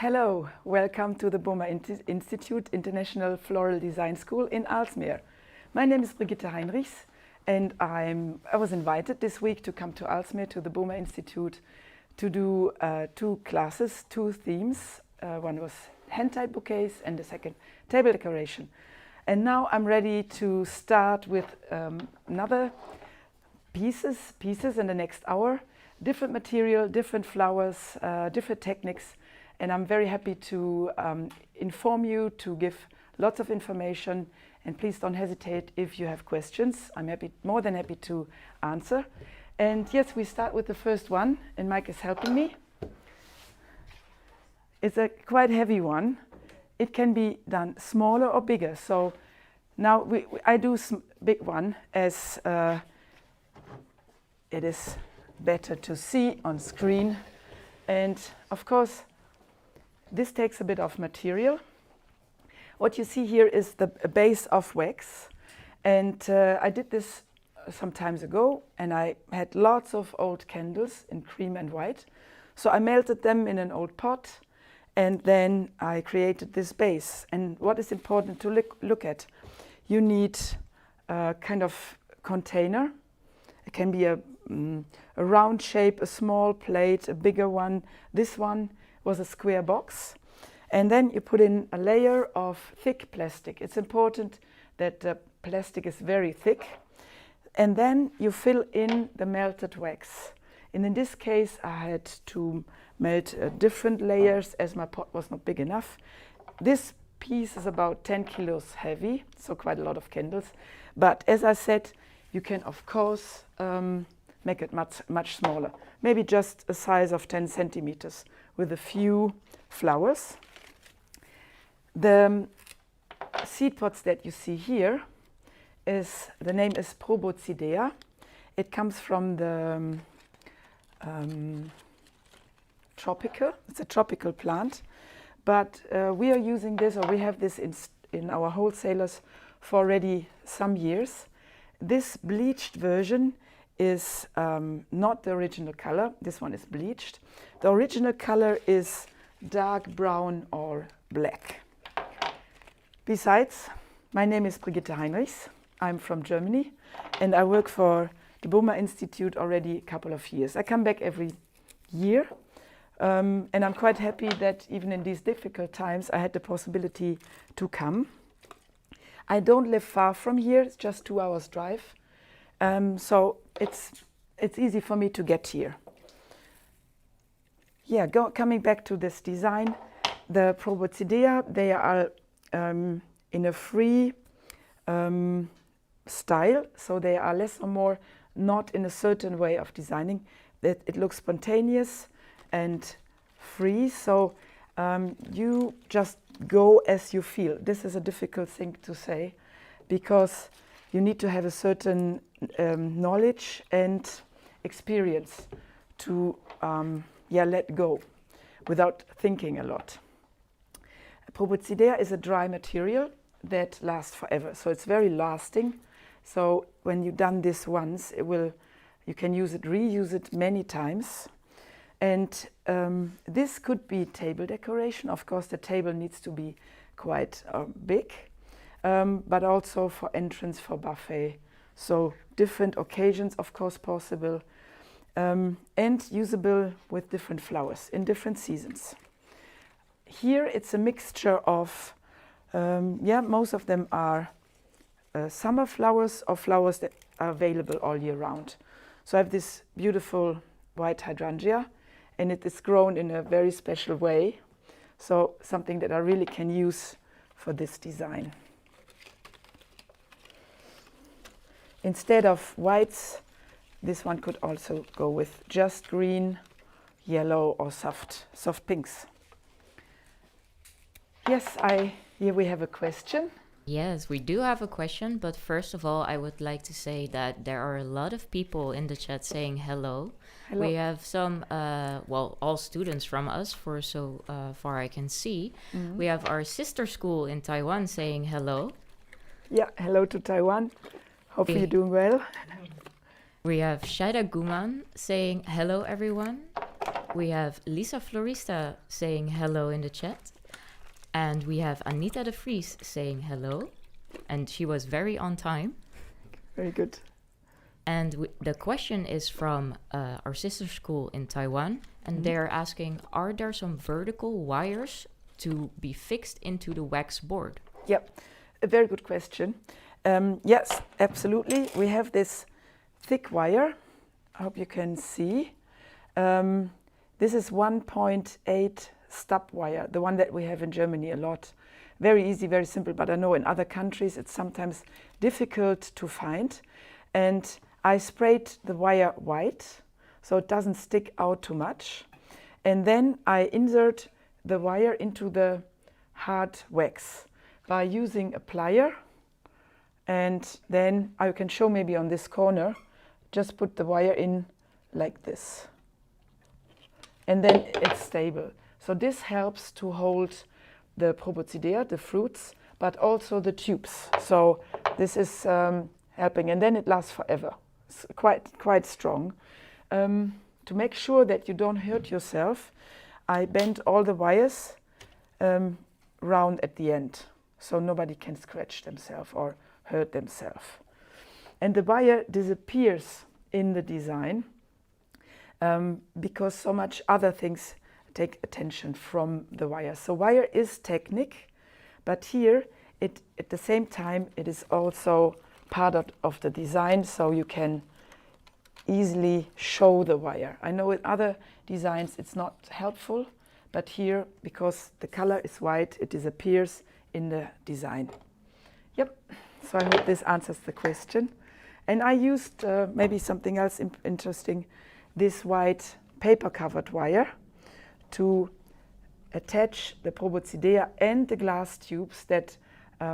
Hello, welcome to the Boerma Instituut International Floral Design School in Aalsmeer. My name is Brigitte Heinrichs and I was invited this week to come to Aalsmeer to the Boerma Institute to do two classes, two themes. One was hand-tied bouquets and the second table decoration. And now I'm ready to start with another pieces in the next hour. Different material, different flowers, different techniques. And I'm very happy to inform you, to give lots of information. And please don't hesitate if you have questions. I'm more than happy to answer. And yes, we start with the first one, and Mike is helping me. It's a quite heavy one. It can be done smaller or bigger. So now I do big one as it is better to see on screen. And of course, this takes a bit of material. What you see here is the base of wax. And I did this some times ago, and I had lots of old candles in cream and white. So I melted them in an old pot, and then I created this base. And what is important to look at, you need a kind of container. It can be a round shape, a small plate, a bigger one. This one was a square box. And then you put in a layer of thick plastic. It's important that the plastic is very thick. And then you fill in the melted wax. And in this case, I had to melt different layers as my pot was not big enough. This piece is about 10 kilos heavy, so quite a lot of candles. But as I said, you can, of course, make it much smaller. Maybe just a size of 10 centimeters with a few flowers. The seed pots that you see here, the name is Proboscidea. It comes from the tropical, it's a tropical plant. But we are using this, or we have this in our wholesalers for already some years. This bleached version is not the original color. This one is bleached. The original color is dark brown or black. Besides, my name is Brigitte Heinrichs. I'm from Germany, and I work for the Boerma Institute already a couple of years. I come back every year, and I'm quite happy that even in these difficult times, I had the possibility to come. I don't live far from here. It's just 2 hours drive. So it's easy for me to get here. Yeah, coming back to this design, the Proboscidea, they are in a free style, so they are less or more not in a certain way of designing. That it looks spontaneous and free, so you just go as you feel. This is a difficult thing to say because you need to have a certain knowledge and experience to let go without thinking a lot. Proboscidea is a dry material that lasts forever, so it's very lasting. So when you've done this once, you can use it, reuse it many times. And this could be table decoration. Of course, the table needs to be quite big, but also for entrance, for buffet. So different occasions, of course, possible, and usable with different flowers in different seasons. Here it's a mixture of, most of them are summer flowers or flowers that are available all year round. So I have this beautiful white hydrangea, and it is grown in a very special way. So something that I really can use for this design. Instead of whites, this one could also go with just green, yellow, or soft pinks. Yes, here we have a question. Yes, we do have a question, but first of all, I would like to say that there are a lot of people in the chat saying hello. Hello. We have some, all students from us, for so far I can see. Mm-hmm. We have our sister school in Taiwan saying hello. Yeah, hello to Taiwan. Hopefully you're doing well. We have Shaida Guman saying hello, everyone. We have Lisa Florista saying hello in the chat. And we have Anita de Vries saying hello. And she was very on time. Very good. And the question is from our sister school in Taiwan. And they're asking, are there some vertical wires to be fixed into the wax board? Yep, a very good question. Yes, absolutely. We have this thick wire. I hope you can see. This is 1.8 stub wire, the one that we have in Germany a lot. Very easy, very simple, but I know in other countries it's sometimes difficult to find. And I sprayed the wire white so it doesn't stick out too much. And then I insert the wire into the hard wax by using a plier. And then I can show maybe on this corner, just put the wire in like this. And then it's stable. So this helps to hold the proboscidea, the fruits, but also the tubes. So this is helping, and then it lasts forever. It's quite strong. To make sure that you don't hurt yourself, I bend all the wires round at the end, so nobody can scratch themselves or hurt themselves. And the wire disappears in the design because so much other things take attention from the wire. So wire is technique, but here at the same time it is also part of the design, so you can easily show the wire. I know in other designs it's not helpful, but here, because the color is white, it disappears in the design. Yep, so I hope this answers the question. And I used maybe something else interesting, this white paper-covered wire to attach the proboscidea and the glass tubes that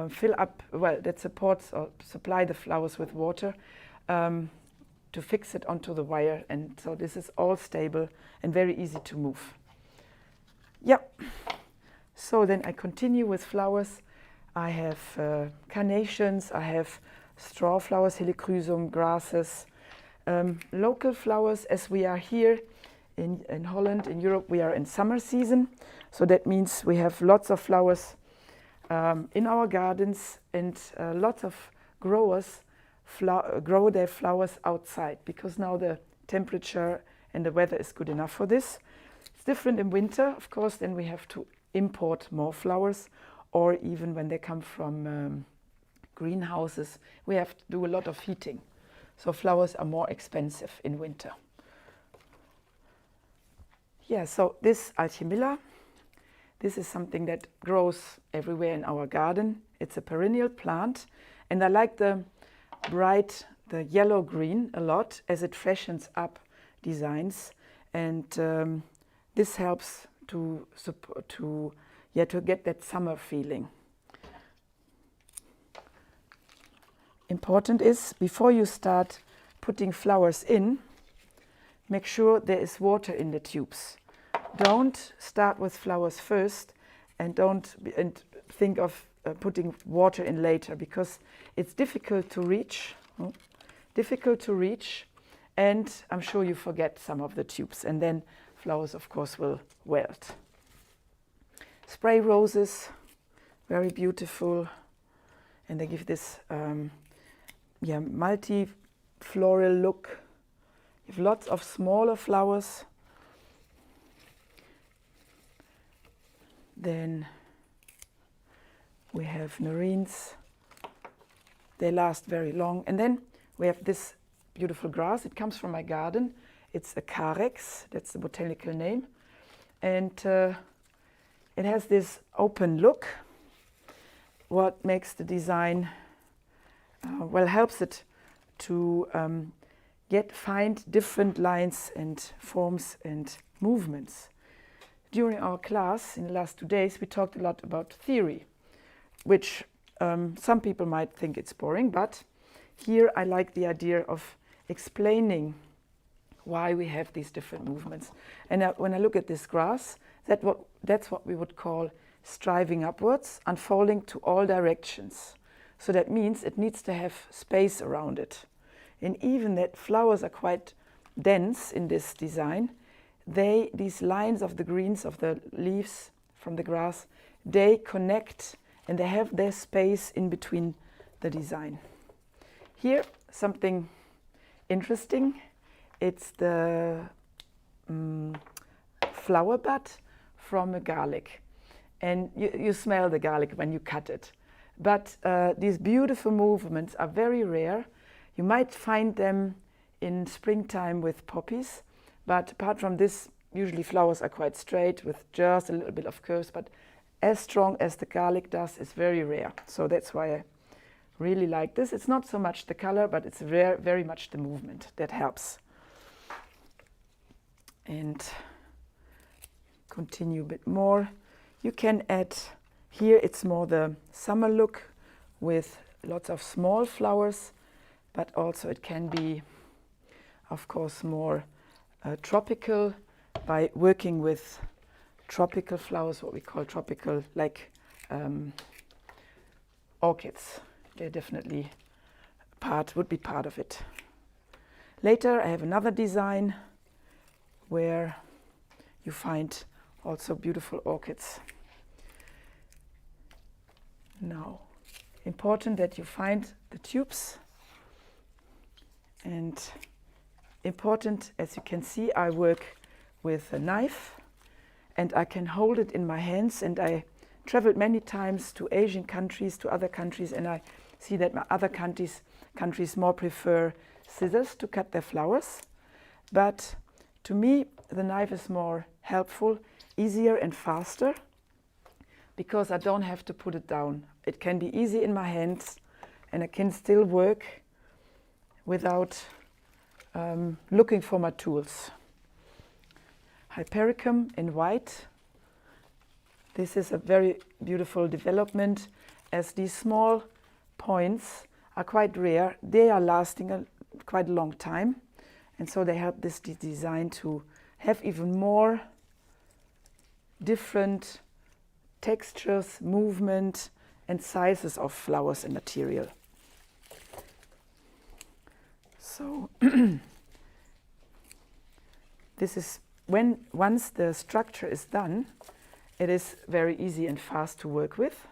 fill up, that supports or supply the flowers with water, to fix it onto the wire. And so this is all stable and very easy to move. Yep. So then I continue with flowers. I have carnations, I have straw flowers, Helichrysum, grasses, local flowers. As we are here in Holland, in Europe, we are in summer season. So that means we have lots of flowers in our gardens, and lots of growers grow their flowers outside because now the temperature and the weather is good enough for this. It's different in winter, of course, then we have to import more flowers, or even when they come from greenhouses, we have to do a lot of heating. So flowers are more expensive in winter. Yeah, so this Alchemilla, this is something that grows everywhere in our garden. It's a perennial plant, and I like the bright, the yellow-green a lot, as it freshens up designs, and this helps to get that summer feeling. Important is, before you start putting flowers in, make sure there is water in the tubes. Don't start with flowers first, and don't think of putting water in later, because it's difficult to reach. And I'm sure you forget some of the tubes, and then flowers, of course, will wilt. Spray roses, very beautiful, and they give this multi-floral look. You have lots of smaller flowers. Then we have nerines. They last very long. And then we have this beautiful grass. It comes from my garden. It's a carex, that's the botanical name. And it has this open look. What makes the design, helps it to find different lines and forms and movements. During our class in the last 2 days, we talked a lot about theory, which some people might think it's boring, but here I like the idea of explaining why we have these different movements. And when I look at this grass, that's what we would call striving upwards, unfolding to all directions. So that means it needs to have space around it. And even that flowers are quite dense in this design, these lines of the greens of the leaves from the grass, they connect and they have their space in between the design. Here, something interesting. It's the flower bud from a garlic. And you smell the garlic when you cut it. But these beautiful movements are very rare. You might find them in springtime with poppies, but apart from this, usually flowers are quite straight with just a little bit of curves, but as strong as the garlic does is very rare. So that's why I really like this. It's not so much the color, but it's very much the movement that helps. And continue a bit more. You can add, here it's more the summer look with lots of small flowers, but also it can be, of course, more tropical by working with tropical flowers, what we call tropical, like orchids. They're definitely would be part of it. Later I have another design where you find also beautiful orchids. Now, important that you find the tubes, and important, as you can see, I work with a knife and I can hold it in my hands, and I traveled many times to Asian countries, to other countries, and I see that my other countries more prefer scissors to cut their flowers, but to me the knife is more helpful, easier and faster, because I don't have to put it down. It can be easy in my hands and I can still work without looking for my tools. Hydrangea in white. This is a very beautiful development, as these small points are quite rare. They are lasting quite a long time, and so they help this design to have even more different textures, movement and sizes of flowers and material. So this is once the structure is done, it is very easy and fast to work with.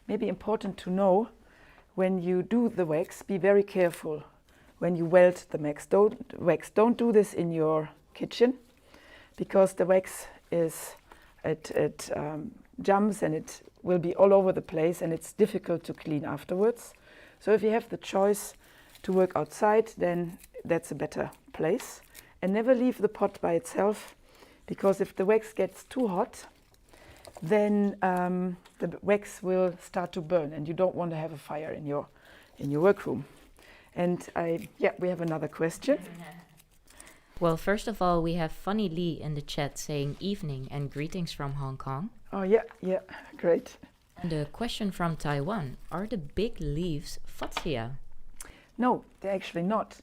Maybe important to know, when you do the wax, be very careful when you weld the wax. Don't do this in your kitchen, because the wax is it jumps and it will be all over the place, and it's difficult to clean afterwards. So if you have the choice to work outside, then that's a better place. And never leave the pot by itself, because if the wax gets too hot, then the wax will start to burn, and you don't want to have a fire in your workroom. And we have another question. Well, first of all, we have Funny Lee in the chat saying evening and greetings from Hong Kong. Oh yeah, great. And a question from Taiwan: are the big leaves Fatsia? No, they're actually not.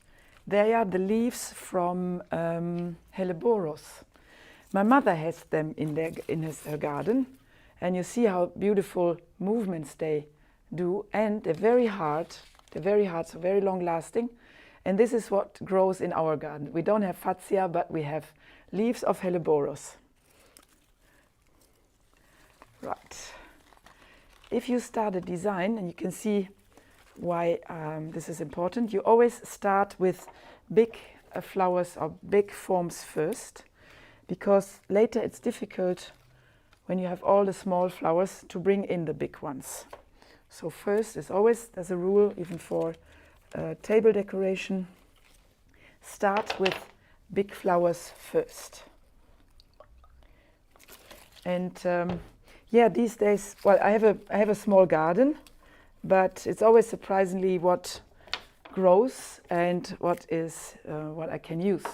They are the leaves from Helleborus. My mother has them in her garden, and you see how beautiful movements they do, and they're very hard. So very long lasting. And this is what grows in our garden. We don't have Fatsia, but we have leaves of Helleborus. Right. If you start a design, and you can see why this is important, you always start with big flowers or big forms first, because later it's difficult when you have all the small flowers to bring in the big ones. So first, there's a rule even for table decoration, start with big flowers first. And these days, well, I have a small garden, but it's always surprisingly what grows and what I can use.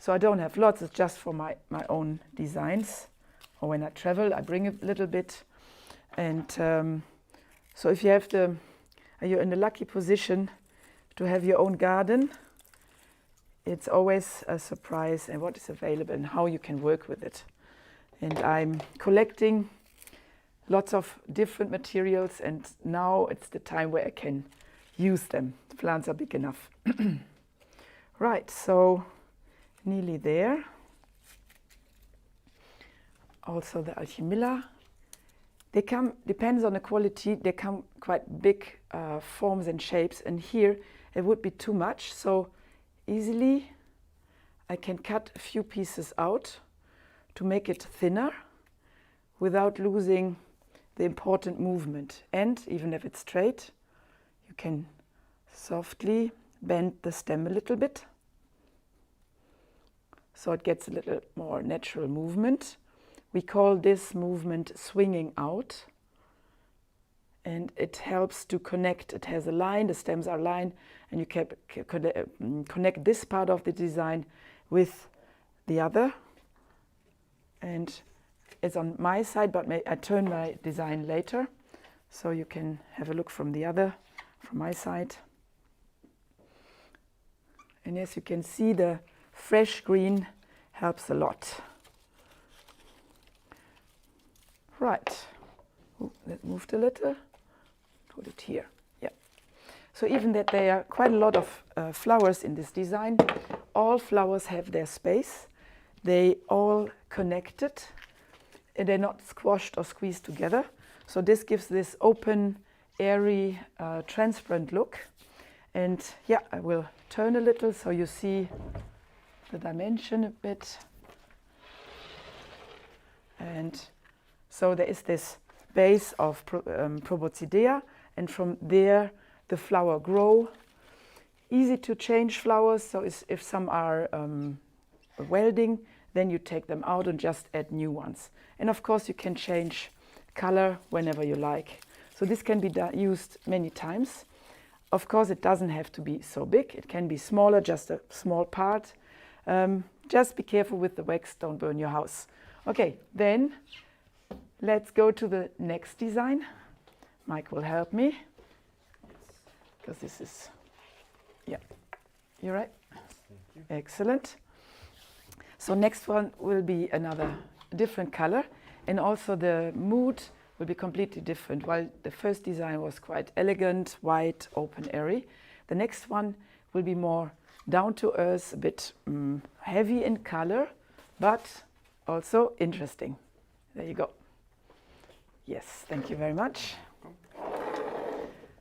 So I don't have lots, it's just for my own designs. Or when I travel, I bring a little bit. And so if you're in the lucky position to have your own garden, it's always a surprise and what is available and how you can work with it. And I'm collecting lots of different materials, and now it's the time where I can use them. The plants are big enough. Right, so nearly there. also the Alchemilla. They come, depends on the quality, they come quite big forms and shapes, and here it would be too much, so easily I can cut a few pieces out to make it thinner without losing the important movement. And even if it's straight, you can softly bend the stem a little bit so it gets a little more natural movement. We call this movement swinging out, and it helps to connect. It has a line, the stems are lined, and you can connect this part of the design with the other. And it's on my side, but I turn my design later, so you can have a look from my side. And as you can see, the fresh green helps a lot. Right, that moved a little, put it here, yeah. So even that there are quite a lot of flowers in this design, all flowers have their space, they all connected, and they're not squashed or squeezed together. So this gives this open, airy, transparent look. And yeah, I will turn a little so you see the dimension a bit. And so there is this base of Proboscidea, and from there the flower grow. Easy to change flowers, so if some are welding, then you take them out and just add new ones. And of course you can change color whenever you like. So this can be used many times. Of course it doesn't have to be so big, it can be smaller, just a small part. Just be careful with the wax, don't burn your house. Okay, then let's go to the next design. Mike will help me, because this is, yeah, you're right? Thank you. Excellent. So next one will be another different color, and also the mood will be completely different. While the first design was quite elegant, white, open, airy, the next one will be more down to earth, a bit heavy in color, but also interesting. There you go. Yes, thank you very much.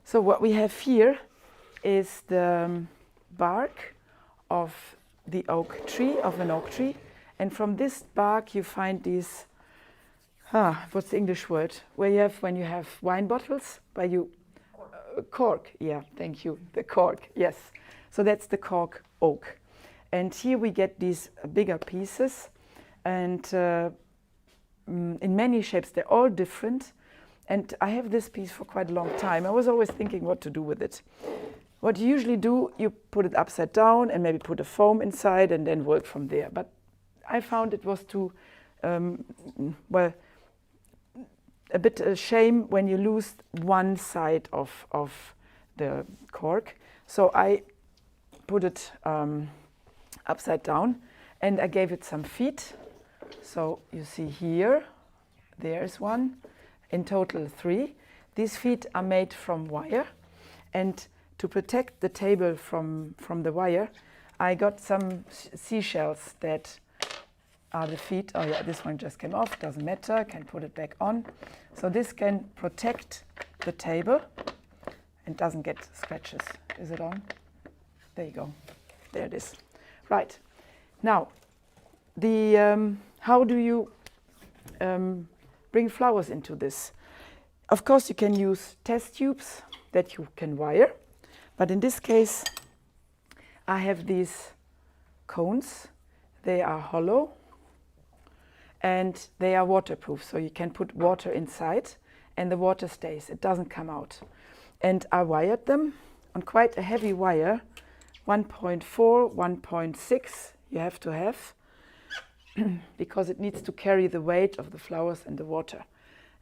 So what we have here is the bark of the oak tree, of an oak tree, and from this bark you find these, what's the English word? When you have wine bottles, where you cork. Yeah, thank you. The cork. Yes. So that's the cork oak, and here we get these bigger pieces, and in many shapes. They're all different, and I have this piece for quite a long time. I was always thinking what to do with it. What you usually do, you put it upside down and maybe put a foam inside and then work from there. But I found it was too, well, a bit a shame when you lose one side of the cork. So I put it upside down, and I gave it some feet. So you see here, there's one, in total 3. These feet are made from wire, and to protect the table from the wire, I got some seashells that are the feet. Oh yeah, this one just came off, doesn't matter, can put it back on. So this can protect the table and doesn't get scratches. Is it on? There you go, there it is. Right, now, how do you bring flowers into this? Of course you can use test tubes that you can wire, but in this case I have these cones. They are hollow and they are waterproof, so you can put water inside and the water stays, it doesn't come out. And I wired them on quite a heavy wire, 1.4, 1.6 you have to have, because it needs to carry the weight of the flowers and the water.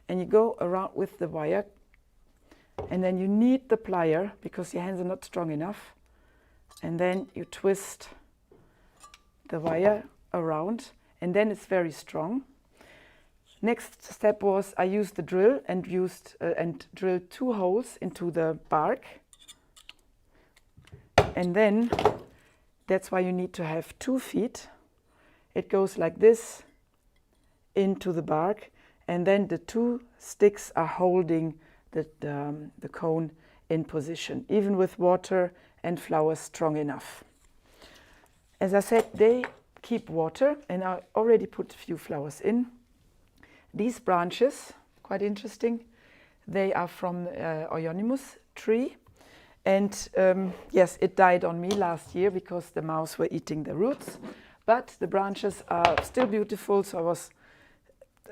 And you go around with the wire, and then you need the plier because your hands are not strong enough, and then you twist the wire around, and then it's very strong. Next step was I used the drill and drilled 2 holes into the bark, and then that's why you need to have 2 feet. It goes like this into the bark, and then the two sticks are holding the cone in position, even with water and flowers strong enough. As I said, they keep water, and I already put a few flowers in. These branches, quite interesting, they are from Euonymus tree. And yes, it died on me last year because the mouse were eating the roots. But the branches are still beautiful, so I was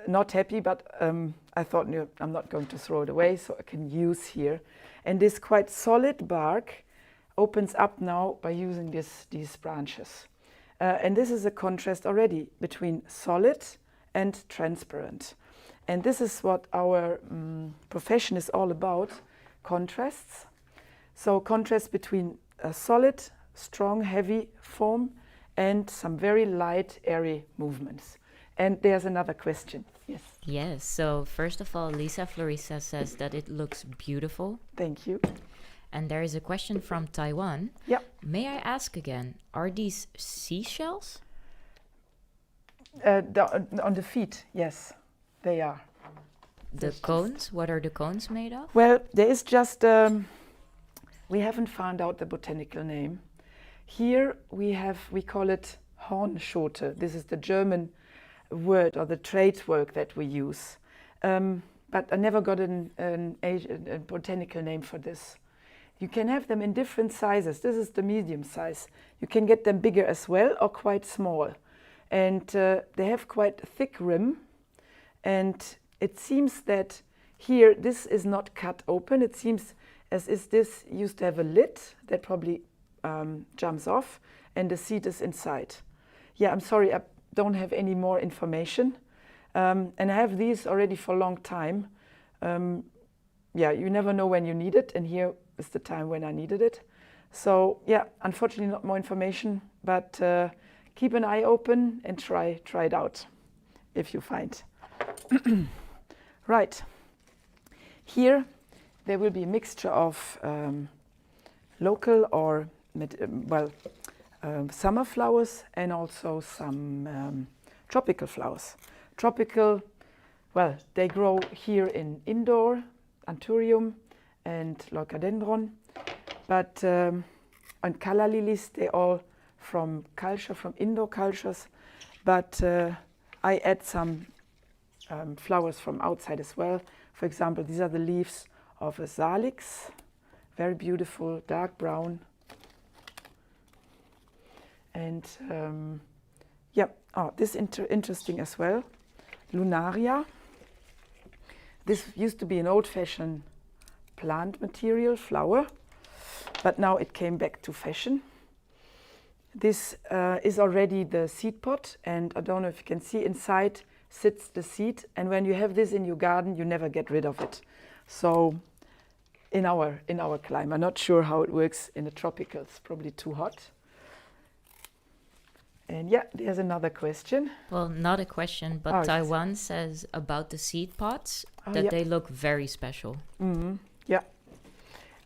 not happy, but I thought, no, I'm not going to throw it away, so I can use here. And this quite solid bark opens up now by using these branches. And this is a contrast already between solid and transparent. And this is what our profession is all about, contrasts. So contrast between a solid, strong, heavy form and some very light, airy movements. And there's another question. Yes. Yes. So first of all, Lisa Florista says that it looks beautiful. Thank you. And there is a question from Taiwan. Yeah. May I ask again, are these seashells? On the feet, yes, they are. The cones? What are the cones made of? Well, there is just, we haven't found out the botanical name. Here we call it Hornschote. This is the German word or the trade work that we use. But I never got a botanical name for this. You can have them in different sizes. This is the medium size. You can get them bigger as well or quite small. And they have quite a thick rim. And it seems that here this is not cut open. It seems as if this used to have a lid that probably jumps off and the seed is inside. Yeah, I'm sorry, I don't have any more information. And I have these already for a long time. Yeah, you never know when you need it, and here is the time when I needed it. So yeah, unfortunately not more information, but keep an eye open and try it out if you find. Right. Here there will be a mixture of local or summer flowers and also some tropical flowers. Tropical, well, they grow here in indoor, Anturium and Leucadendron, but and calla lilies, they all from culture, from indoor cultures, but I add some flowers from outside as well. For example, these are the leaves of a salix, very beautiful, dark brown. And yeah, this is interesting as well. Lunaria. This used to be an old-fashioned plant material, flower, but now it came back to fashion. This is already the seed pod, and I don't know if you can see inside sits the seed, and when you have this in your garden, you never get rid of it. So in our climate, I'm not sure how it works in the tropicals, probably too hot. And yeah, there's another question. Well, not a question, but Taiwan says about the seed pods that they look very special. Mm-hmm. Yeah.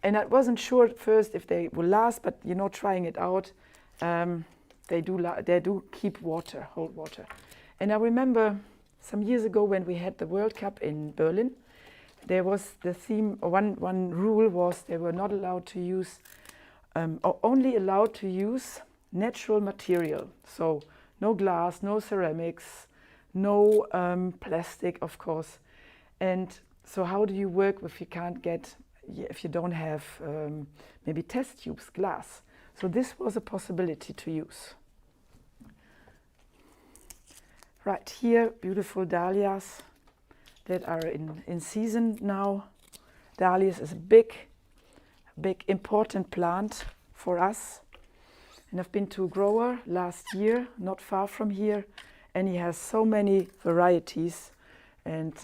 And I wasn't sure at first if they will last, but trying it out, they do keep water, hold water. And I remember some years ago when we had the World Cup in Berlin, there was the theme, one rule was they were not allowed to use, or only allowed to use natural material. So no glass, no ceramics, no plastic, of course. And so how do you work if you can't get, if you don't have maybe test tubes, glass? So this was a possibility to use. Right here, beautiful dahlias that are in season now. Dahlias is a big, important plant for us. And I've been to a grower last year, not far from here, and he has so many varieties. And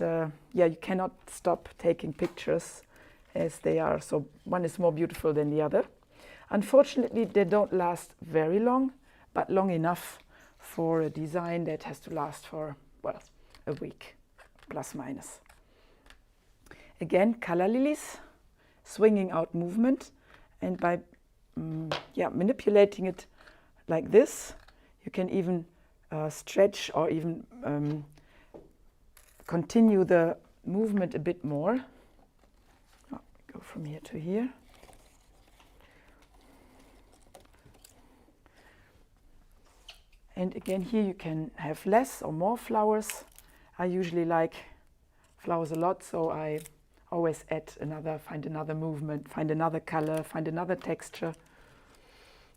yeah, you cannot stop taking pictures as they are. So one is more beautiful than the other. Unfortunately, they don't last very long, but long enough for a design that has to last for, well, a week, plus minus. Again, calla lilies, swinging out movement, and by manipulating it like this, you can even stretch or even continue the movement a bit more. Go from here to here. And again, here you can have less or more flowers. I usually like flowers a lot, so I always add another, find another movement, find another color, find another texture.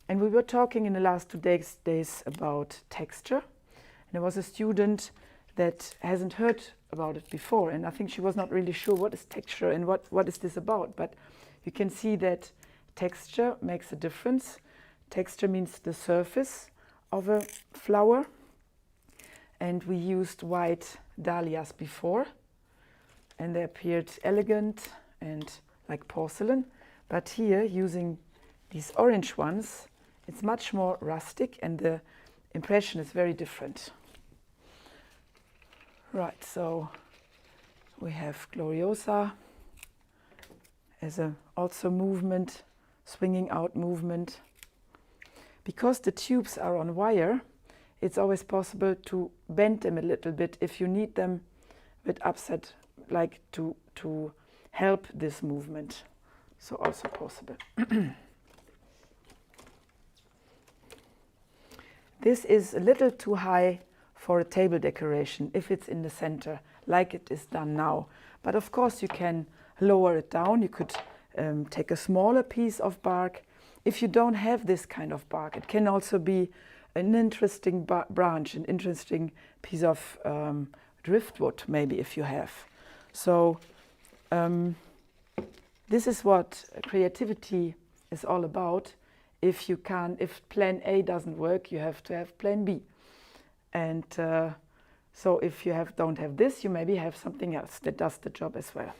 And we were talking in the last 2 days about texture. And there was a student that hasn't heard about it before, and I think she was not really sure what is texture and what is this about. But you can see that texture makes a difference. Texture means the surface of a flower, and we used white dahlias before, and they appeared elegant and like porcelain. But here, using these orange ones, it's much more rustic, and the impression is very different. Right, so we have Gloriosa as a also movement, swinging out movement. Because the tubes are on wire, it's always possible to bend them a little bit if you need them with upset, like to help this movement. So also possible. This is a little too high for a table decoration if it's in the center, like it is done now. But of course you can lower it down. You could take a smaller piece of bark. If you don't have this kind of bark, it can also be an interesting branch, an interesting piece of driftwood, maybe, if you have. So this is what creativity is all about. If plan A doesn't work, you have to have plan B. And so if you don't have this, you maybe have something else that does the job as well.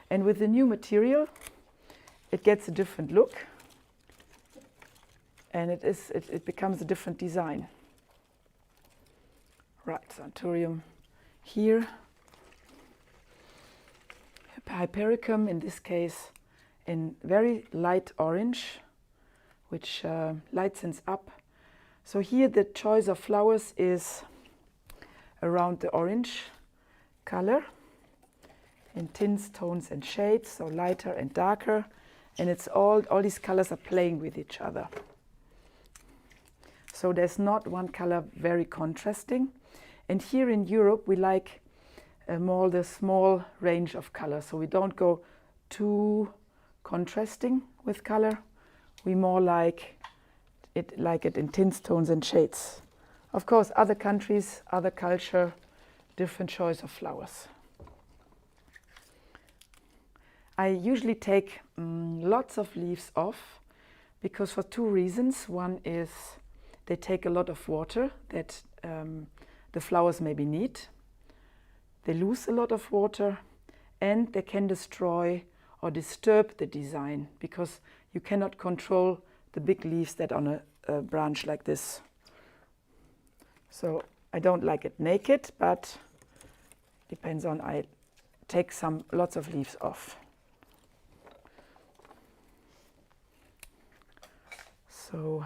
And with the new material, it gets a different look, and it becomes a different design. Right, so Anturium here. Hypericum, in this case, in very light orange, which lightens up. So here the choice of flowers is around the orange color in tints, tones and shades, so lighter and darker, and it's all these colors are playing with each other. So there's not one color very contrasting. And here in Europe we like more the small range of colors, so we don't go too contrasting with color. We more like it in tints, tones and shades. Of course, other countries, other culture, different choice of flowers. I usually take lots of leaves off, because for two reasons. One is they take a lot of water that the flowers maybe need. They lose a lot of water, and they can destroy or disturb the design, because you cannot control the big leaves that on a branch like this. So I don't like it naked, but depends on, I take lots of leaves off. So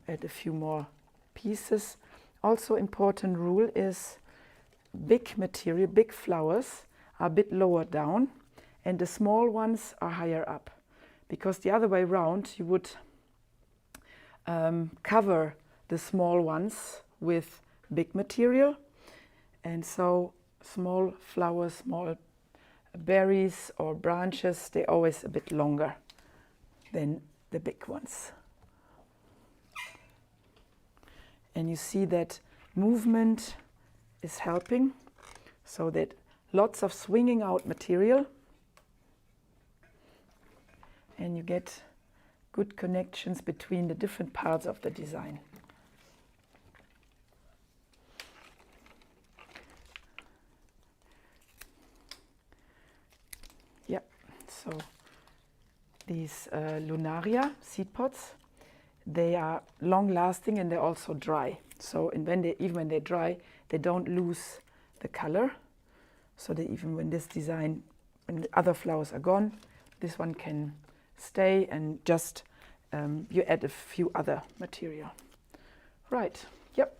add a few more pieces. Also important rule is big material, big flowers are a bit lower down, and the small ones are higher up, because the other way around you would cover the small ones with big material, and so small flowers, small berries or branches, they're always a bit longer than the big ones. And you see that movement is helping, so that lots of swinging out material, and you get good connections between the different parts of the design. Yeah, so these Lunaria seed pods, they are long lasting and they're also dry. So even when they're dry, they don't lose the color. So that even when this design, when the other flowers are gone, this one can stay, and just you add a few other material. Right, yep.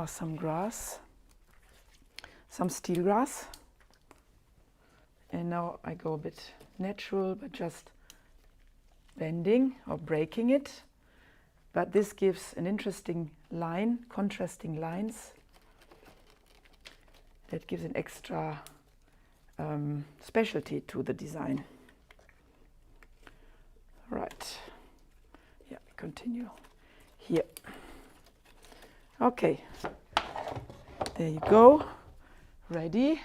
Some grass. some steel grass. And now I go a bit natural, but just bending or breaking it. But this gives an interesting line, contrasting lines. That gives an extra specialty to the design. Right. Yeah, continue here. Okay. There you go. Ready.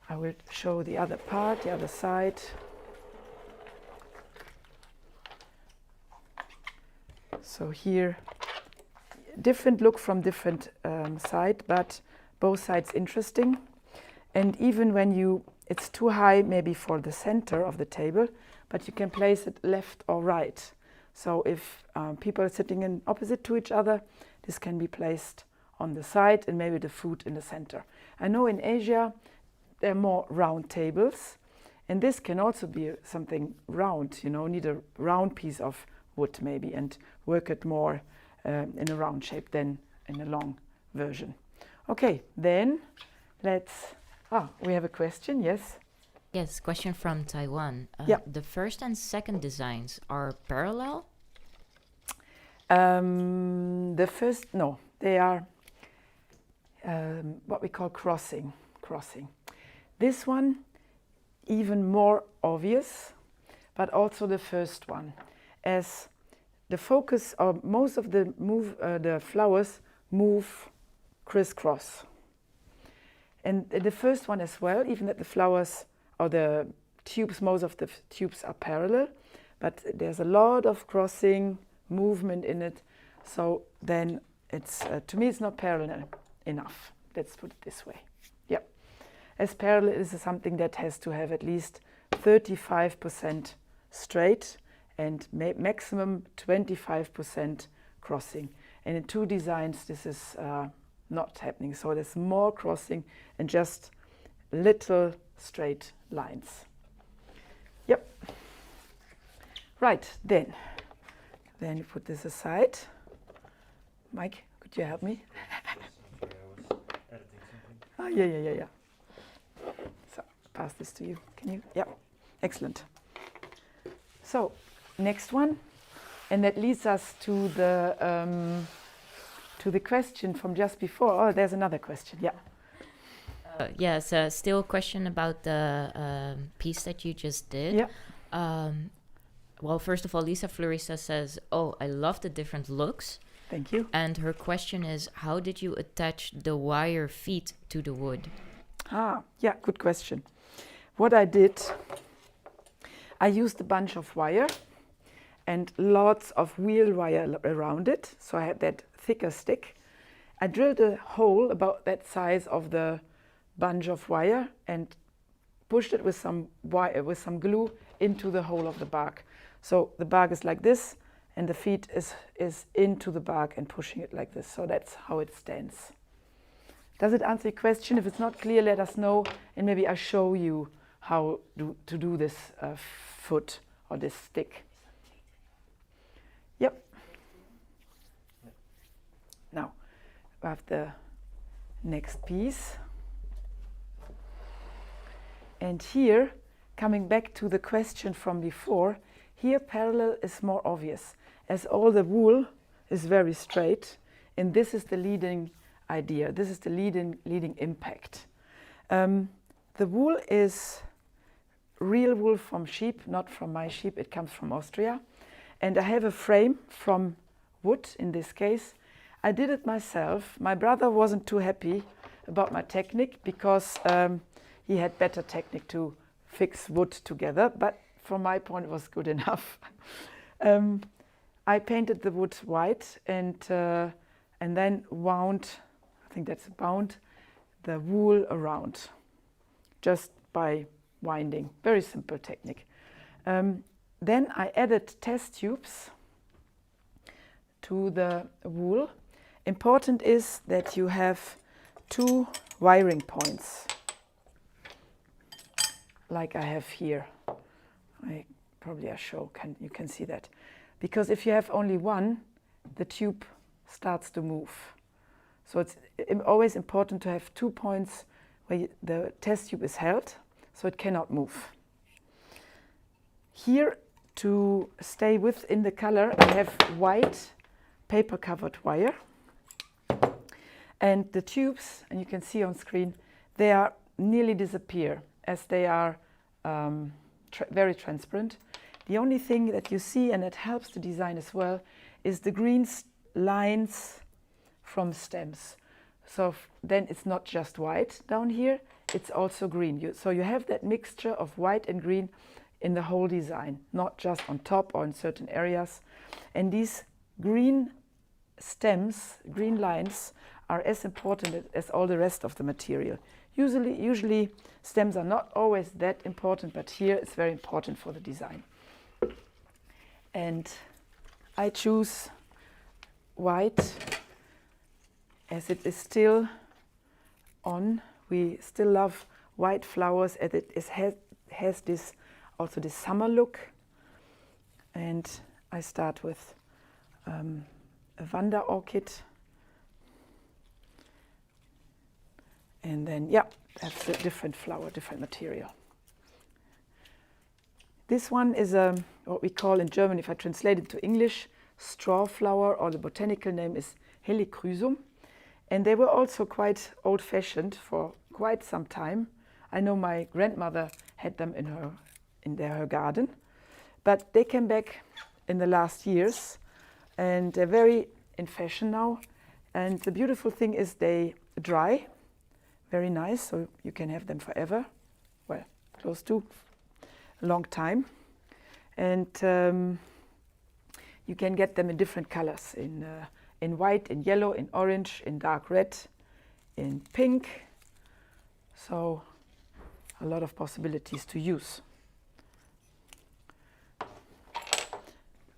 I will show the other part, the other side. So here, different look from different side, but both sides interesting. And even when it's too high maybe for the center of the table, but you can place it left or right. So if people are sitting in opposite to each other, this can be placed on the side and maybe the food in the center. I know in Asia there are more round tables, and this can also be something round, need a round piece of wood maybe, and work it more in a round shape than in a long version. Okay, then we have a question, yes? Yes, question from Taiwan. Yeah. The first and second designs are parallel? The first, no, they are what we call crossing. This one, even more obvious, but also the first one, as the focus of most of the flowers move crisscross. And the first one as well, even that the flowers or the tubes, most of the tubes are parallel, but there's a lot of crossing movement in it. So then it's, to me, it's not parallel enough. Let's put it this way. Yeah. As parallel is something that has to have at least 35% straight and maximum 25% crossing. And in two designs, this is not happening. So there's more crossing and just little straight lines. Yep. Right, then you put this aside. Mike, could you help me? Oh, yeah. So pass this to you. Can you? Yeah, excellent. So next one, and that leads us to the question from just before. Oh, there's another question. Yeah. Yes, still a question about the piece that you just did. Yeah. Well, first of all, Lisa Florista says, "Oh, I love the different looks." Thank you. And her question is, how did you attach the wire feet to the wood? Yeah, good question. What I did, I used a bunch of wire and lots of wheel wire around it. So I had that thicker stick. I drilled a hole about that size of the bunch of wire and pushed it with some wire, with some glue into the hole of the bark. So the bark is like this, and the feet is into the bark and pushing it like this. So that's how it stands. Does it answer your question? If it's not clear, let us know, and maybe I show you how to do this foot or this stick. Yep. Now, we have the next piece. And here, coming back to the question from before, here parallel is more obvious, as all the wool is very straight, and this is the leading idea. This is the leading impact. The wool is real wool from sheep, not from my sheep. It comes from Austria. And I have a frame from wood in this case. I did it myself. My brother wasn't too happy about my technique because he had better technique to fix wood together, but from my point it was good enough. I painted the wood white and then wound, I think that's bound, the wool around just by winding. Very simple technique. Then I added test tubes to the wool. Important is that you have 2 wiring points, like I have here. You can see that. Because if you have only one, the tube starts to move. So it's always important to have 2 points where the test tube is held, so it cannot move. Here, to stay within the color, I have white paper-covered wire. And the tubes, and you can see on screen, they are nearly disappear as they are very transparent. The only thing that you see, and it helps the design as well, is the green lines from stems. So then it's not just white down here, it's also green. So you have that mixture of white and green in the whole design, not just on top or in certain areas. And these green stems, green lines, are as important as all the rest of the material. Usually stems are not always that important, but here it's very important for the design. And I choose white as it is still on. We still love white flowers as it has this also this summer look. And I start with a Vanda orchid. And then, yeah, that's a different flower, different material. This one is what we call in German, if I translate it to English, straw flower, or the botanical name is Helichrysum. And they were also quite old-fashioned for quite some time. I know my grandmother had them in her garden, but they came back in the last years, and they're very in fashion now. And the beautiful thing is they dry very nice, so you can have them forever, well, close to a long time. And you can get them in different colors, in white, in yellow, in orange, in dark red, in pink. So a lot of possibilities to use.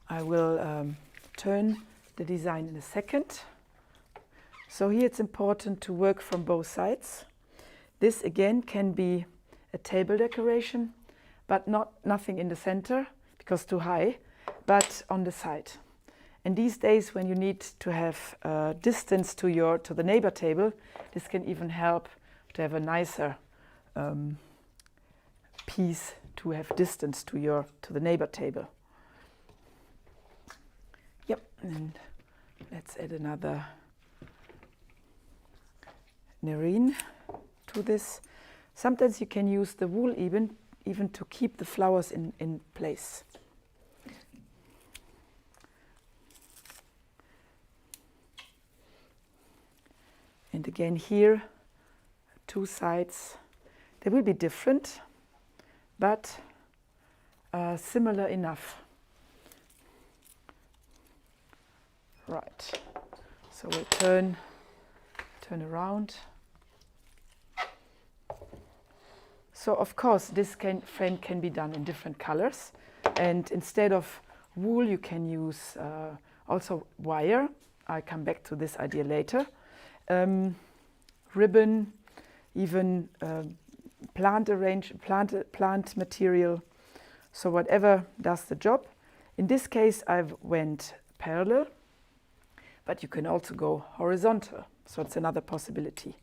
I will turn the design in a second. So here it's important to work from both sides. This again can be a table decoration, but nothing in the center because too high, but on the side. And these days when you need to have distance to the neighbor table, this can even help to have a nicer piece to have distance to the neighbor table. Yep, and let's add another nerine to this. Sometimes you can use the wool even to keep the flowers in place. And again here, 2 sides. They will be different, but similar enough. Right, so we'll turn around. So of course this frame can be done in different colors, and instead of wool you can use also wire. I'll come back to this idea later. Ribbon, even plant material, so whatever does the job. In this case I went parallel, but you can also go horizontal. So it's another possibility.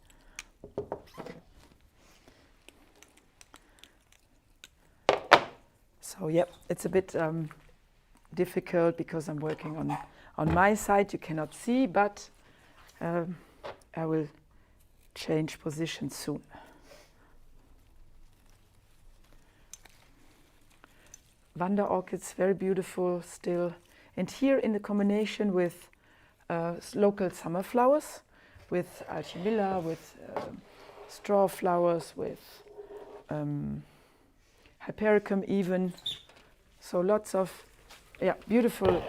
So yeah, it's a bit difficult because I'm working on my side. You cannot see, but I will change position soon. Vanda orchids, very beautiful still. And here in the combination with local summer flowers, with Alchemilla, with straw flowers, with Hydrangea even. So lots of beautiful,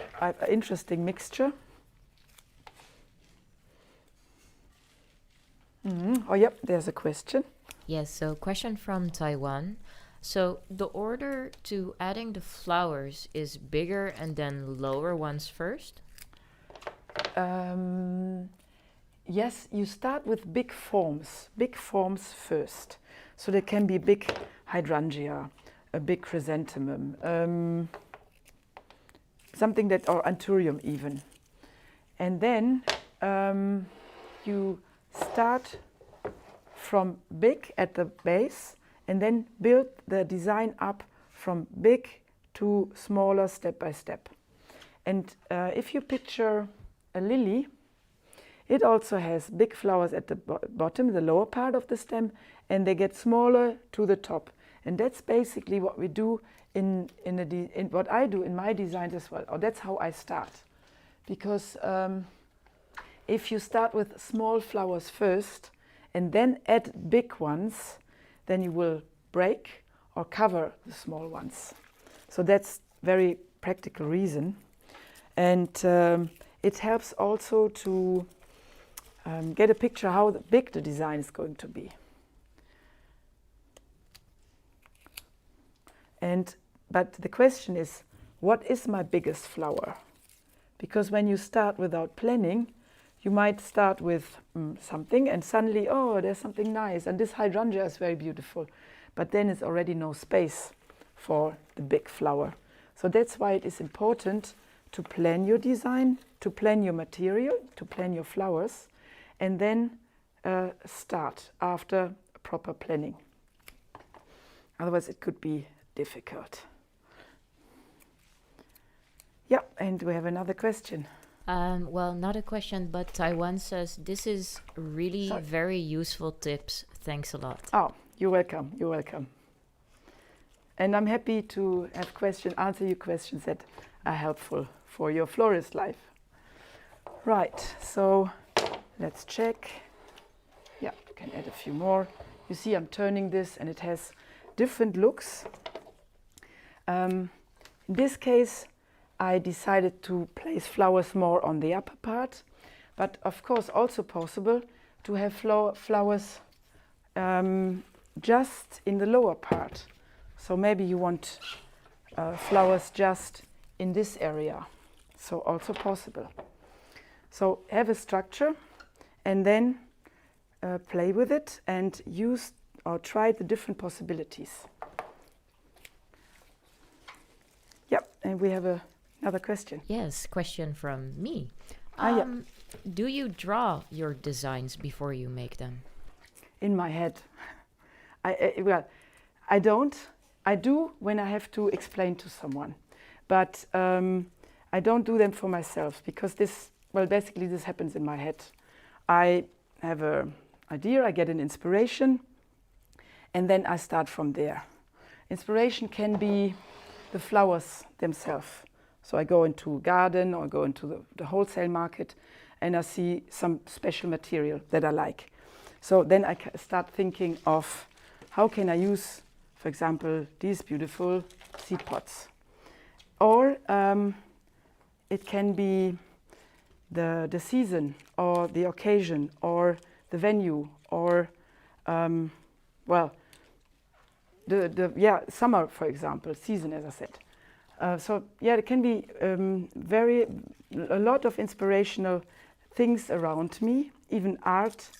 interesting mixture. Oh, yep, there's a question. Yes, so question from Taiwan. So the order to adding the flowers is bigger and then lower ones first? Yes, you start with big forms first. So there can be big hydrangea, a big chrysanthemum, something that, or Anturium even. And then you start from big at the base and then build the design up from big to smaller step by step. And if you picture a lily, it also has big flowers at the bottom, the lower part of the stem, and they get smaller to the top. And that's basically what we do in what I do in my designs as well, or that's how I start. Because if you start with small flowers first and then add big ones, then you will break or cover the small ones. So that's very practical reason. And it helps also to get a picture how big the design is going to be. But the question is, what is my biggest flower? Because when you start without planning, you might start with something and suddenly, oh, there's something nice. And this hydrangea is very beautiful. But then it's already no space for the big flower. So that's why it is important to plan your design, to plan your material, to plan your flowers, and then start after proper planning. Otherwise it could be difficult. Yeah, and we have another question. Well, not a question, but Taiwan says, this is really very useful tips. Thanks a lot. Oh, you're welcome. You're welcome. And I'm happy to have answer your questions that are helpful for your florist life. Right, so let's check. Yeah, you can add a few more. You see I'm turning this and it has different looks. In this case, I decided to place flowers more on the upper part, but of course also possible to have flowers just in the lower part. So maybe you want flowers just in this area. So also possible. So have a structure and then play with it and use or try the different possibilities. Yep, and we have another question. Yes, question from me. Yeah. Do you draw your designs before you make them? In my head. I don't. I do when I have to explain to someone. But I don't do them for myself because basically this happens in my head. I have an idea, I get an inspiration, and then I start from there. Inspiration can be the flowers themselves. So I go into a garden or go into the wholesale market and I see some special material that I like. So then I start thinking of how can I use, for example, these beautiful seed pots. Or it can be the season or the occasion or the venue or, summer, for example, season, as I said. It can be a lot of inspirational things around me, even art,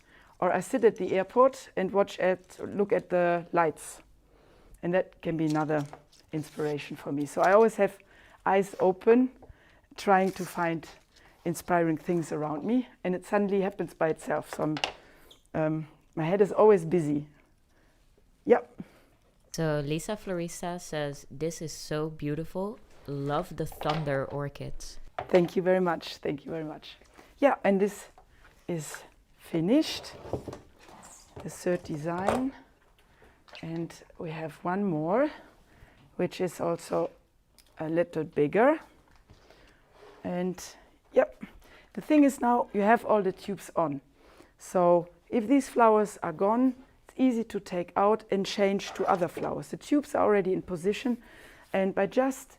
or I sit at the airport and look at the lights, and that can be another inspiration for me. So I always have eyes open, trying to find inspiring things around me, and it suddenly happens by itself. So my head is always busy. Yep. So Lisa Florista says, this is so beautiful. Love the thunder orchids. Thank you very much. Thank you very much. Yeah, and this is finished, the third design. And we have one more, which is also a little bigger. And yep, the thing is now you have all the tubes on. So if these flowers are gone, it's easy to take out and change to other flowers. The tubes are already in position, and by just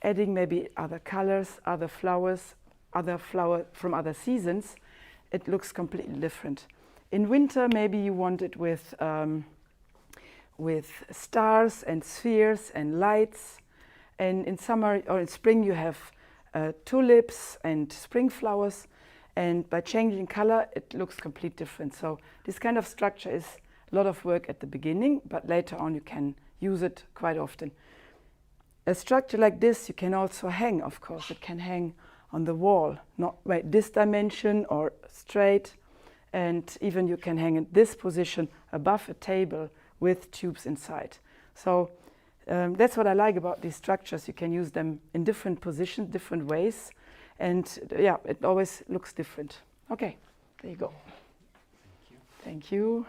adding maybe other colors, other flowers from other seasons, it looks completely different. In winter, maybe you want it with stars and spheres and lights. And in summer or in spring, you have tulips and spring flowers. And by changing color, it looks completely different. So this kind of structure is a lot of work at the beginning, but later on you can use it quite often. A structure like this you can also hang, of course. It can hang on the wall, not this dimension or straight. and even you can hang in this position above a table with tubes inside. So that's what I like about these structures. You can use them in different positions, different ways, and yeah, it always looks different. Okay, there you go. Thank you. Thank you.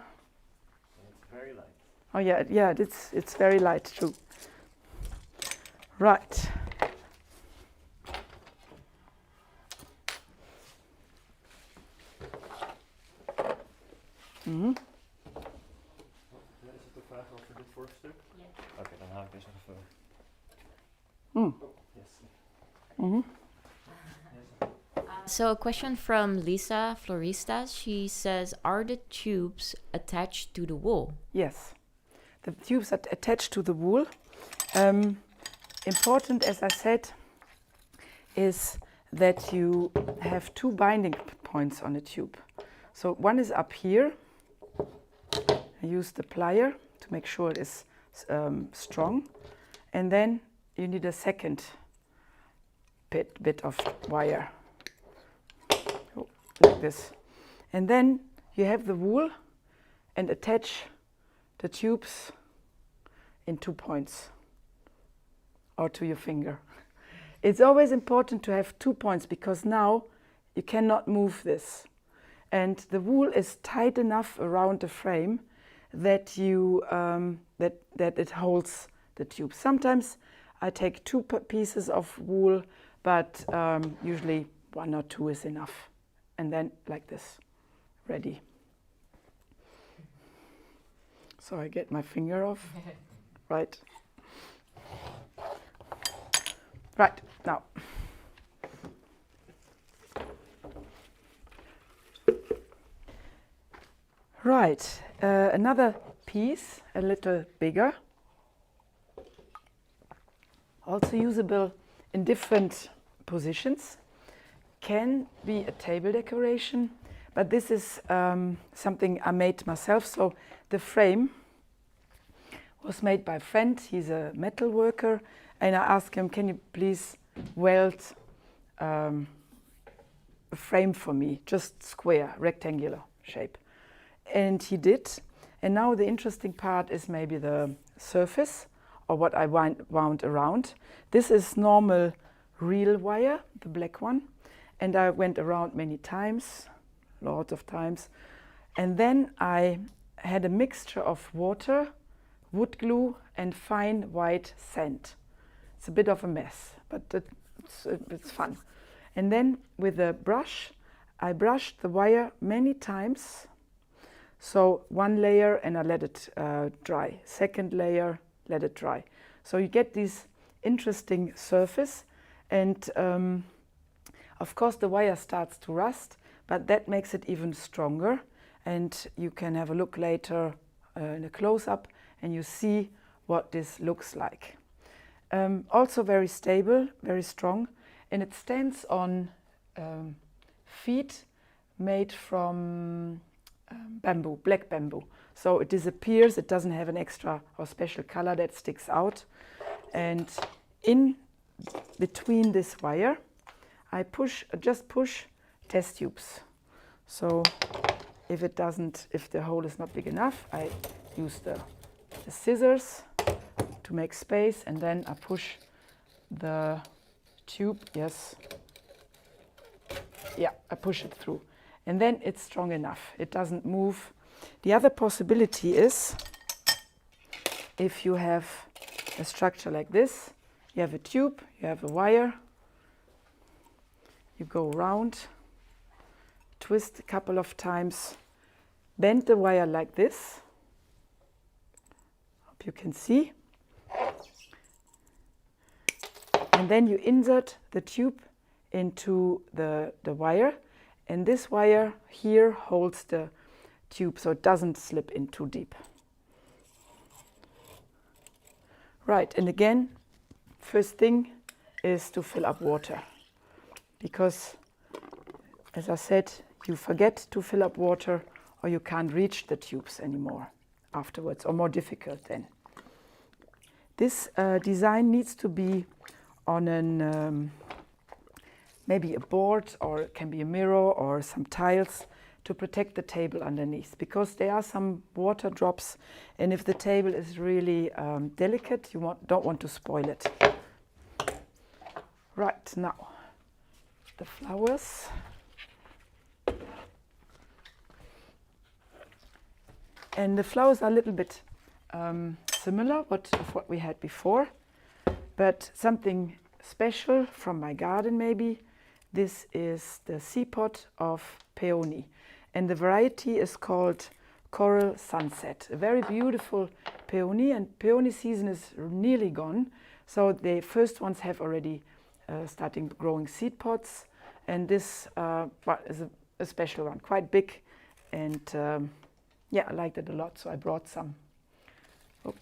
It's very light. Oh yeah, yeah, it's very light too. Right. Is het de vraag over dit vorige stuk? Ja. Oké, dan haal ik deze nog even. Yes. So a question from Lisa Florista. She says, are the tubes attached to the wool? Yes, the tubes are attached to the wool. Important, as I said, is that you have two binding points on a tube. So one is up here. I use the plier to make sure it is strong. And then you need a second bit of wire. Oh, like this. And then you have the wool and attach the tubes in 2 points or to your finger. It's always important to have 2 points because now you cannot move this. And the wool is tight enough around the frame that you that it holds the tube. Sometimes I take 2 pieces of wool, but usually 1 or 2 is enough. And then like this, ready. So I get my finger off, right? Right, now. Right, another piece, a little bigger. Also usable in different positions. Can be a table decoration, but this is something I made myself. So the frame was made by a friend. He's a metal worker, and I asked him, can you please weld a frame for me, just square, rectangular shape. And he did. And now the interesting part is maybe the surface or what I wound around. This is normal reel wire, the black one. And I went around many times, lots of times. And then I had a mixture of water, wood glue, and fine white sand. It's a bit of a mess, but it's fun. And then with a brush, I brushed the wire many times. So 1 layer and I let it dry. Second layer, let it dry. So you get this interesting surface, and of course the wire starts to rust, but that makes it even stronger. And you can have a look later in a close-up and you see what this looks like. Also very stable, very strong, and it stands on feet made from bamboo, black bamboo. So it disappears, it doesn't have an extra or special color that sticks out. And in between this wire, I just push test tubes. So if the hole is not big enough, I use the scissors to make space, and then I push the tube, yes. Yeah, I push it through. And then it's strong enough, it doesn't move. The other possibility is, if you have a structure like this, you have a tube, you have a wire, you go around, twist a couple of times, bend the wire like this. Hope you can see. And then you insert the tube into the wire, and this wire here holds the tube so it doesn't slip in too deep. Right, and again, first thing is to fill up water, because as I said, you forget to fill up water or you can't reach the tubes anymore afterwards, or more difficult then. This design needs to be on maybe a board, or it can be a mirror or some tiles to protect the table underneath, because there are some water drops, and if the table is really delicate, you don't want to spoil it. Right, now the flowers. And the flowers are a little bit similar of what we had before, but something special from my garden maybe. This is the seapot of peony, and the variety is called Coral Sunset. A very beautiful peony, and peony season is nearly gone, so the first ones have already starting growing seed pods, and this is a special one, quite big, and yeah, I liked it a lot, so I brought some. Oh.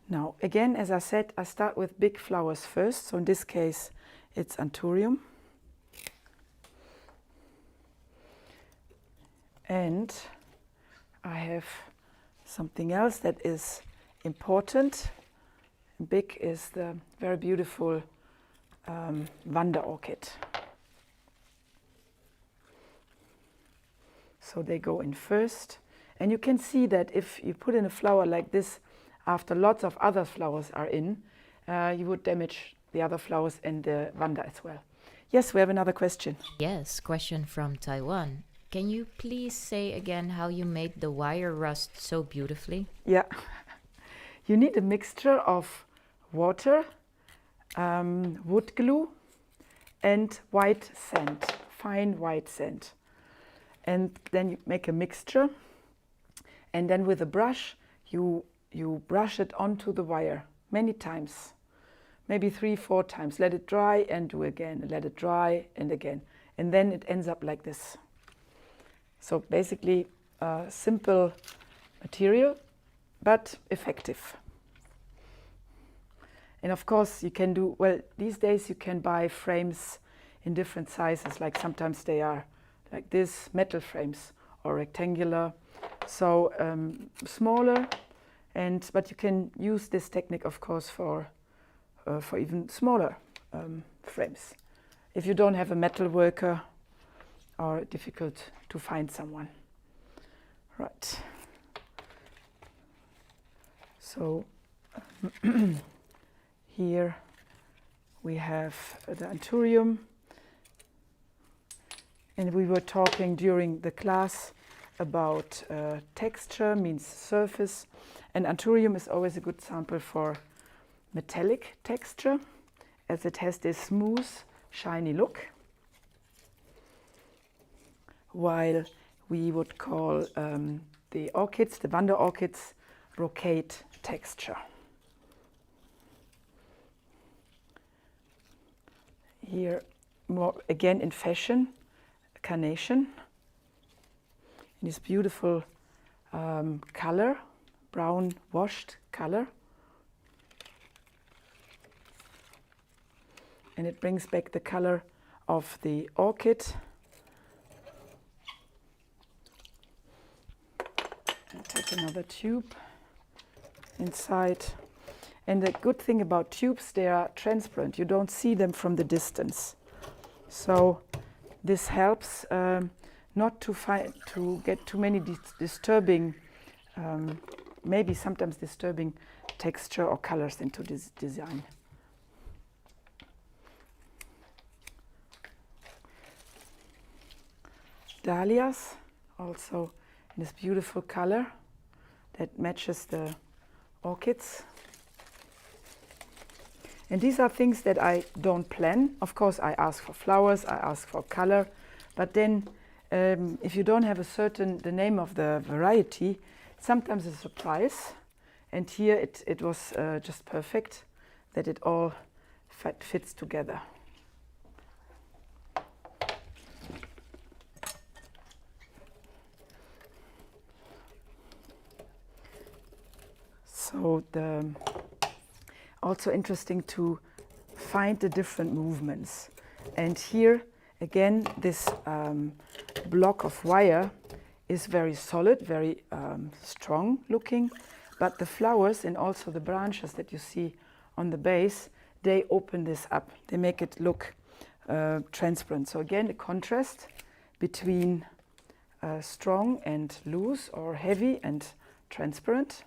Now, again, as I said, I start with big flowers first. So in this case, it's Anturium. And I have something else that is important. Big is the very beautiful Wonder Orchid. So they go in first. And you can see that if you put in a flower like this, after lots of other flowers are in, you would damage the other flowers and the Wanda as well. Yes, we have another question. Yes, question from Taiwan. Can you please say again how you made the wire rust so beautifully? Yeah. You need a mixture of water, wood glue, and white sand, fine white sand. And then you make a mixture, and then with a brush you brush it onto the wire many times, maybe 3-4 times. Let it dry and do again, let it dry and again, and then it ends up like this. So basically simple material but effective. And of course you can do, well, these days you can buy frames in different sizes, like sometimes they are like this, metal frames, or rectangular, so smaller, but you can use this technique, of course, for even smaller frames, if you don't have a metal worker or difficult to find someone. Right. So here we have the Anturium. And we were talking during the class about texture, means surface. And Anturium is always a good sample for metallic texture, as it has this smooth, shiny look. While we would call the orchids, the Wanda orchids, brocade texture. Here, more again in fashion, carnation in this beautiful color, brown washed color, and it brings back the color of the orchid. I'll take another tube inside, and the good thing about tubes, they are transparent, you don't see them from the distance, so this helps not to get too many disturbing, maybe sometimes disturbing texture or colors into this design. Dahlias, also in this beautiful color that matches the orchids. And these are things that I don't plan. Of course, I ask for flowers, I ask for color, but then if you don't have the name of the variety, sometimes it's a surprise. And here it was just perfect that it all fits together. So also interesting to find the different movements. And here again, this block of wire is very solid, very strong looking, but the flowers and also the branches that you see on the base, they open this up. They make it look transparent. So again, a contrast between strong and loose, or heavy and transparent,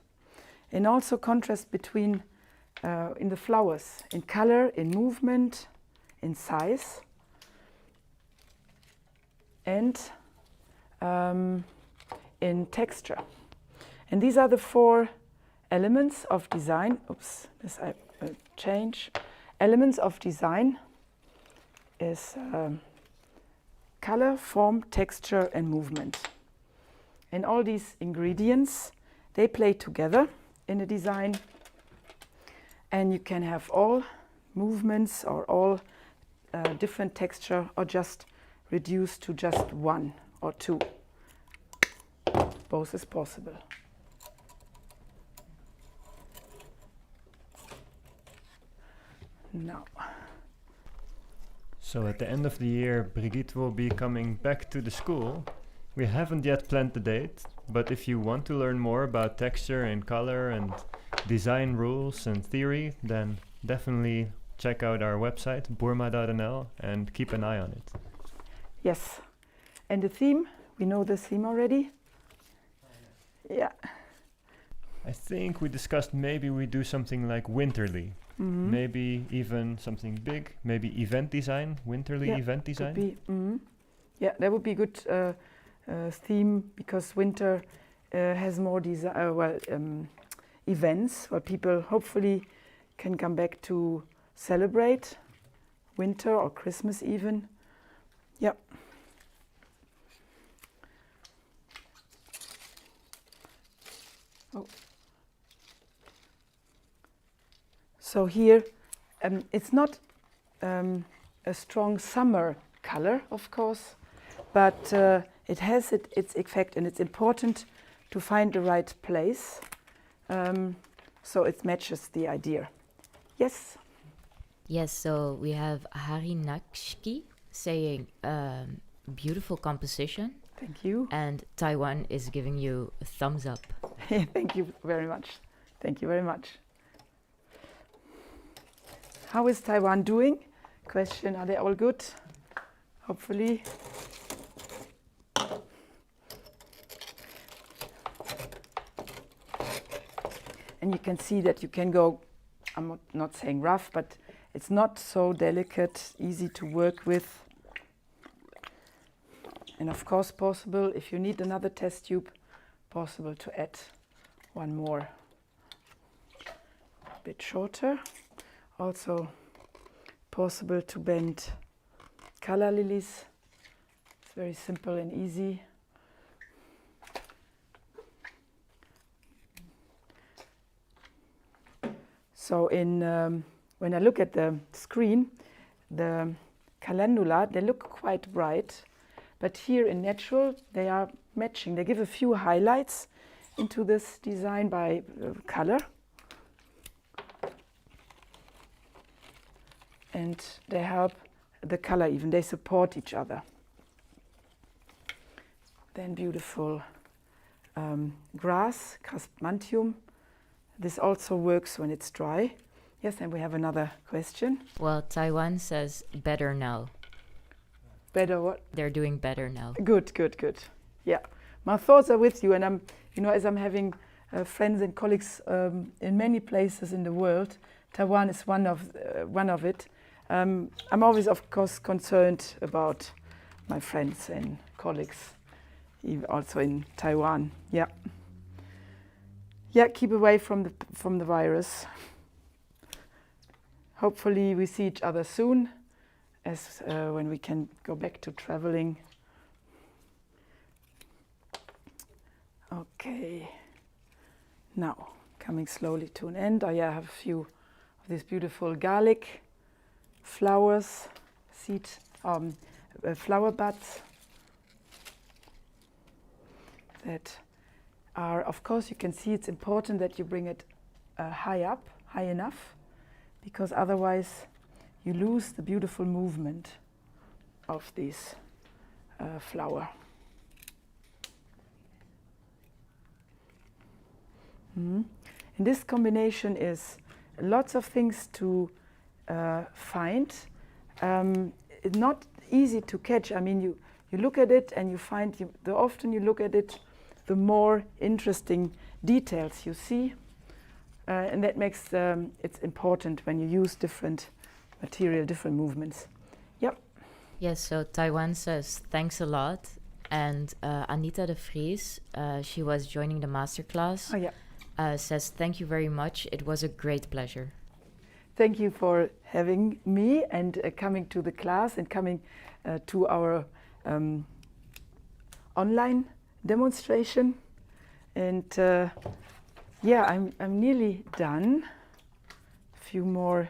and also contrast between in the flowers, in color, in movement, in size, and in texture. And these are the 4 elements of design. Oops, this I change. Elements of design is color, form, texture, and movement. And all these ingredients, they play together in a design, and you can have all movements or all different texture, or just reduce to just 1 or 2. Both is possible. Now. So at the end of the year, Brigitte will be coming back to the school. We haven't yet planned the date, but if you want to learn more about texture and color and design rules and theory, then definitely check out our website, boerma.nl, and keep an eye on it. Yes. And the theme, we know the theme already? Yeah. I think we discussed maybe we do something like winterly. Mm-hmm. Maybe even something big, maybe event design, winterly event design. Yeah, that would be a good theme, because winter has more events where people hopefully can come back to celebrate winter or Christmas even. Yeah. Oh. So here, it's not a strong summer color, of course, but it has its effect, and it's important to find the right place, so it matches the idea. Yes? Yes, so we have Harinakshki saying beautiful composition. Thank you. And Taiwan is giving you a thumbs up. Thank you very much. Thank you very much. How is Taiwan doing? Question, are they all good? Hopefully. And you can see that you can go, I'm not saying rough, but it's not so delicate, easy to work with. And of course possible, if you need another test tube, possible to add one more. A bit shorter. Also possible to bend color lilies. It's very simple and easy. So when I look at the screen, the calendula, they look quite bright, but here in natural they are matching. They give a few highlights into this design by color. And they help the color even, they support each other. Then beautiful grass, Crasmantium. This also works when it's dry. Yes, and we have another question. Well, Taiwan says better now. Better what? They're doing better now. Good, good, good. Yeah, my thoughts are with you, and I'm, as I'm having friends and colleagues in many places in the world, Taiwan is one of it. I'm always, of course, concerned about my friends and colleagues, also in Taiwan. Yeah. Yeah, keep away from the virus. Hopefully we see each other soon, as when we can go back to traveling. Okay. Now, coming slowly to an end, I have a few of these beautiful garlic flowers, flower buds that are, of course, you can see it's important that you bring it high enough, because otherwise you lose the beautiful movement of this flower. And this combination is lots of things to find. it's not easy to catch. I mean, you look at it and you find the often you look at it, the more interesting details you see. And that makes it's important when you use different material, different movements. Yep. Yes, so Taiwan says thanks a lot. And Anita de Vries, she was joining the masterclass, Oh, yeah. says thank you very much. It was a great pleasure. Thank you for having me and coming to the class and coming to our online demonstration. And yeah, I'm nearly done. A few more,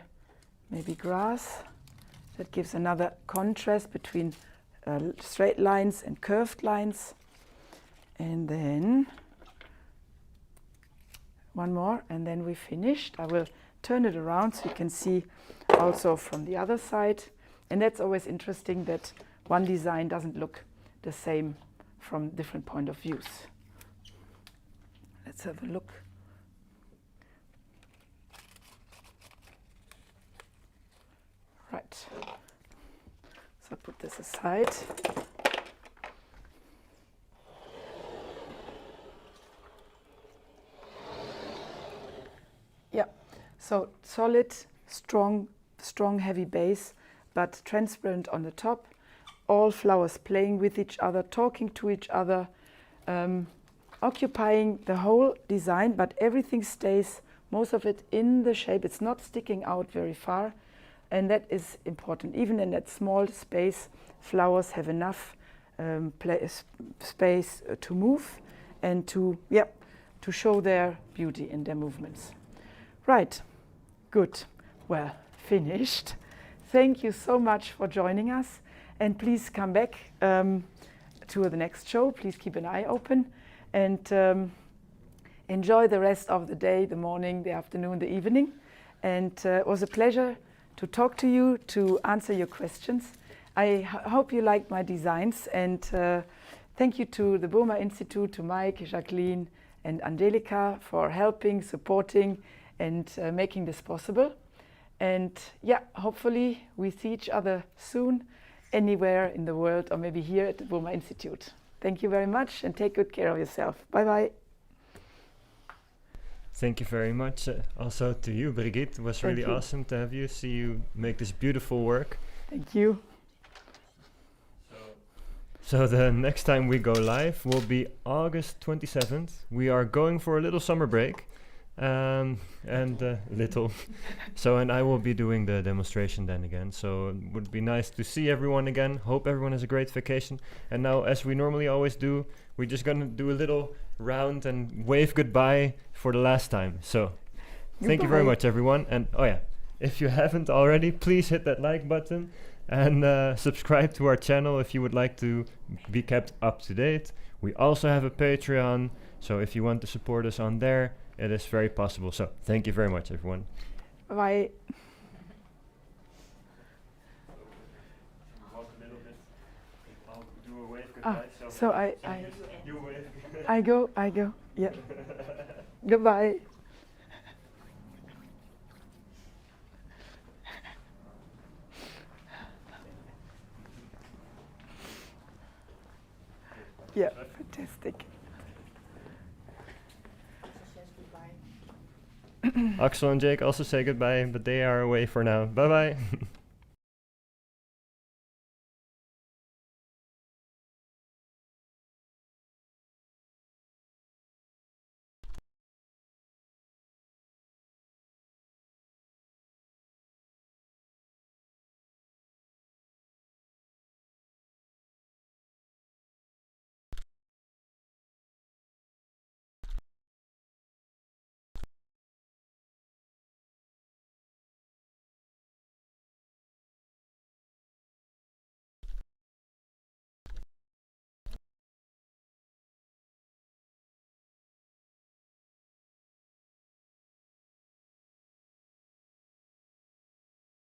maybe grass. That gives another contrast between straight lines and curved lines. And then one more, and then we finished. I will turn it around so you can see also from the other side. And that's always interesting that one design doesn't look the same from different point of views. Let's have a look. Right. So put this aside. Yeah, so solid, strong, heavy base, but transparent on the top. All flowers playing with each other, talking to each other, occupying the whole design, but everything stays, most of it in the shape. It's not sticking out very far, and that is important. Even in that small space, flowers have enough space to move and to show their beauty in their movements. Right, good, well, finished. Thank you so much for joining us, and please come back to the next show. Please keep an eye open and enjoy the rest of the day, the morning, the afternoon, the evening. And it was a pleasure to talk to you, to answer your questions. I hope you liked my designs, and thank you to the Boerma Institute, to Mike, Jacqueline, and Angelica for helping, supporting, and making this possible. And yeah, hopefully we see each other soon, anywhere in the world, or maybe here at the Boerma Institute. Thank you very much, and take good care of yourself. Bye-bye. Thank you very much. Also to you, Brigitte. It was really awesome to have you, see you make this beautiful work. Thank you. So the next time we go live will be August 27th. We are going for a little summer break. And I will be doing the demonstration then again, so it would be nice to see everyone again. Hope everyone has a great vacation. And now, as we normally always do, we're just gonna do a little round and wave goodbye for the last time. So thank you very much, everyone. And oh yeah, if you haven't already, please hit that like button and subscribe to our channel if you would like to be kept up to date. We also have a Patreon, so if you want to support us on there, it is very possible. So thank you very much, everyone. Bye. Walk a little bit. I'll do a wave goodbye. So you wave. I go. Yeah. Goodbye. Yeah, fantastic. Axel and Jake also say goodbye, but they are away for now. Bye bye.